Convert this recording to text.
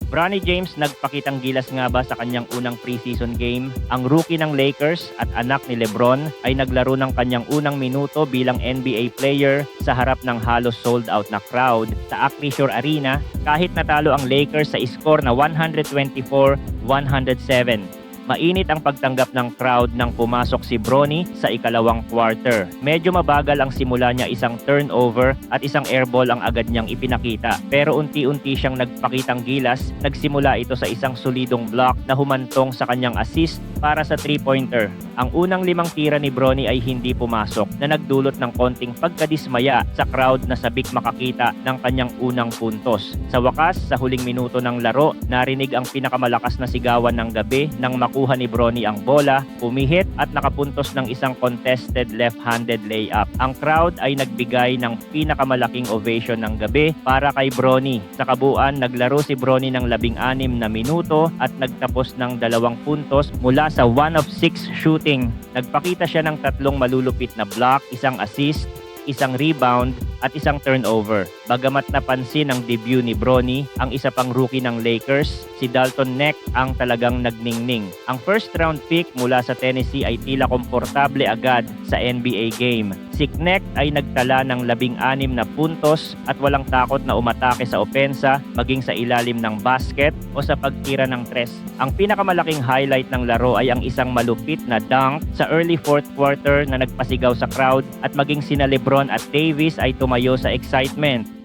Bronny James nagpakitang gilas nga ba sa kanyang unang preseason game? Ang rookie ng Lakers at anak ni LeBron ay naglaro ng kanyang unang minuto bilang NBA player sa harap ng halos sold out na crowd sa Acrisure Arena kahit natalo ang Lakers sa score na 124-107. Mainit ang pagtanggap ng crowd nang pumasok si Bronny sa ikalawang quarter. Medyo mabagal ang simula niya, isang turnover at isang airball ang agad niyang ipinakita. Pero unti-unti siyang nagpakitang gilas, nagsimula ito sa isang solidong block na humantong sa kanyang assist para sa 3-pointer. Ang unang 5 tira ni Bronny ay hindi pumasok na nagdulot ng konting pagkadismaya sa crowd na sabik makakita ng kanyang unang puntos. Sa wakas, sa huling minuto ng laro, narinig ang pinakamalakas na sigawan ng gabi nang makuha ni Bronny ang bola, pumihit at nakapuntos ng isang contested left-handed layup. Ang crowd ay nagbigay ng pinakamalaking ovation ng gabi para kay Bronny. Sa kabuuan, naglaro si Bronny ng 16 na minuto at nagtapos ng 2 puntos mula sa 1 of 6 shooting. Nagpakita siya ng 3 malulupit na block, 1 assist, 1 rebound at 1 turnover. Bagamat napansin ang debut ni Bronny, ang isa pang rookie ng Lakers, si Dalton Neck ang talagang nagningning. Ang first round pick mula sa Tennessee ay tila komportable agad sa NBA game. Si Neck ay nagtala ng 16 na puntos at walang takot na umatake sa opensa, maging sa ilalim ng basket o sa pagtira ng tres. Ang pinakamalaking highlight ng laro ay ang isang malupit na dunk sa early fourth quarter na nagpasigaw sa crowd at maging sina LeBron at Davis ay tumayo sa excitement.